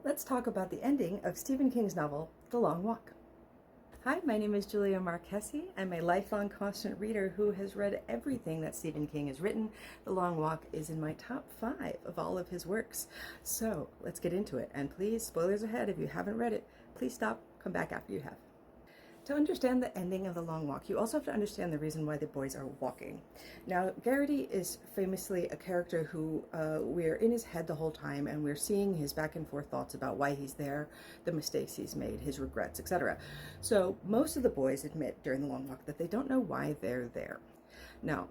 Let's talk about the ending of Stephen King's novel, The Long Walk. Hi, my name is Julia Marquesi. I'm a lifelong constant reader who has read everything that Stephen King has written. The Long Walk is in my top 5 of all of his works. So let's get into it. And please, spoilers ahead, if you haven't read it, please stop, come back after you have. To understand the ending of The Long Walk, you also have to understand the reason why the boys are walking. Now, Garrity is famously a character who we're in his head the whole time, and we're seeing his back and forth thoughts about why he's there, the mistakes he's made, his regrets, etc. So most of the boys admit during The Long Walk that they don't know why they're there. Now,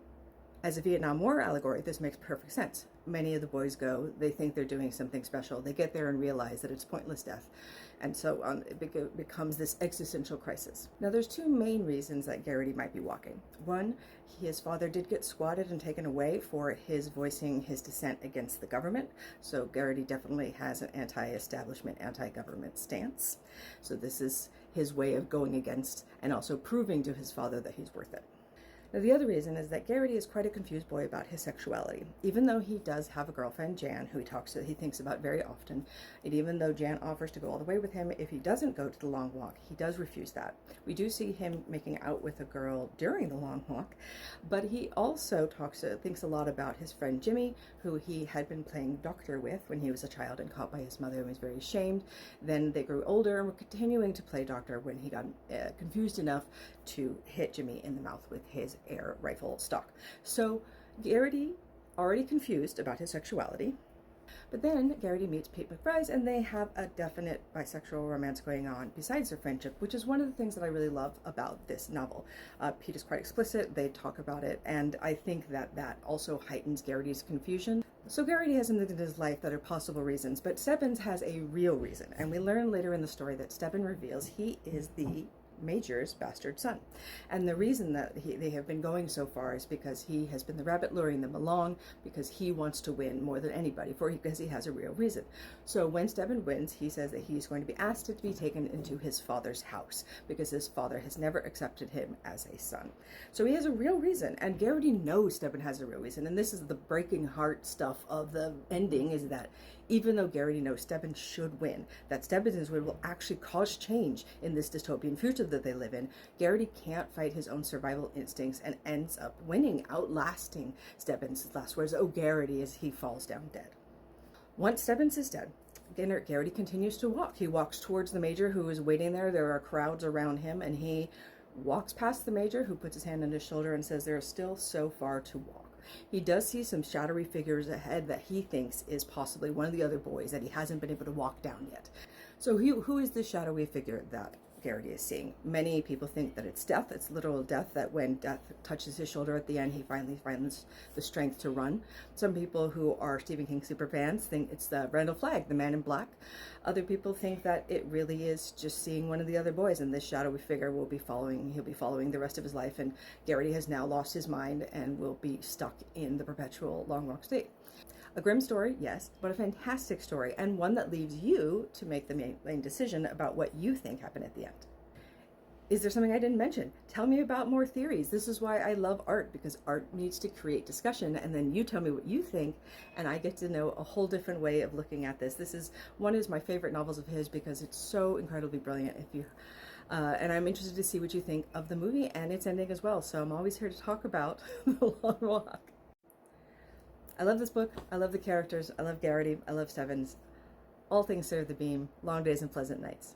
as a Vietnam War allegory, this makes perfect sense. Many of the boys go, they think they're doing something special. They get there and realize that it's pointless death. And so it becomes this existential crisis. Now, there's 2 main reasons that Garrity might be walking. One, his father did get squatted and taken away for his voicing his dissent against the government. So Garrity definitely has an anti-establishment, anti-government stance. So this is his way of going against and also proving to his father that he's worth it. Now, the other reason is that Garrity is quite a confused boy about his sexuality. Even though he does have a girlfriend, Jan, who he thinks about very often, and even though Jan offers to go all the way with him, if he doesn't go to the Long Walk, he does refuse that. We do see him making out with a girl during the Long Walk, but he also thinks a lot about his friend Jimmy, who he had been playing doctor with when he was a child and caught by his mother and was very ashamed. Then they grew older and were continuing to play doctor when he got confused enough to hit Jimmy in the mouth with his air rifle stock. So Garrity, already confused about his sexuality, but then Garrity meets Pete McBride and they have a definite bisexual romance going on besides their friendship, which is one of the things that I really love about this novel. Pete is quite explicit, they talk about it, and I think that that also heightens Garrity's confusion. So Garrity has some things in his life that are possible reasons, but Stebbins has a real reason, and we learn later in the story that Stebbins reveals he is the Major's bastard son. And the reason that they have been going so far is because he has been the rabbit luring them along, because he wants to win more than anybody, because he has a real reason. So when Stebbins wins, he says that he's going to be asked to be taken into his father's house, because his father has never accepted him as a son. So he has a real reason, and Garrity knows Stebbins has a real reason, and this is the breaking heart stuff of the ending, is that even though Garrity knows Stebbins should win, that Stebbins' win will actually cause change in this dystopian future that they live in, Garrity can't fight his own survival instincts and ends up winning, outlasting Stebbins' last words, "Oh, Garrity," as he falls down dead. Once Stebbins is dead, Garrity continues to walk. He walks towards the Major, who is waiting there. There are crowds around him, and he walks past the Major, who puts his hand on his shoulder and says there is still so far to walk. He does see some shadowy figures ahead that he thinks is possibly one of the other boys that he hasn't been able to walk down yet. So who is this shadowy figure that Garrity is seeing? Many people think that it's Death. It's literal Death, that when Death touches his shoulder at the end, he finally finds the strength to run. Some people who are Stephen King super fans think it's the Randall Flagg, the Man in Black. Other people think that it really is just seeing one of the other boys, and this shadowy figure he'll be following the rest of his life, and Garrity has now lost his mind and will be stuck in the perpetual Long Walk state. A grim story, yes, but a fantastic story, and one that leaves you to make the main decision about what you think happened at the end. Is there something I didn't mention? Tell me about more theories. This is why I love art, because art needs to create discussion, and then you tell me what you think, and I get to know a whole different way of looking at this. This is one of my favorite novels of his because it's so incredibly brilliant. And I'm interested to see what you think of the movie and its ending as well. So I'm always here to talk about The Long Walk. I love this book. I love the characters. I love Garrity. I love Stebbins. All things serve the beam. Long days and pleasant nights.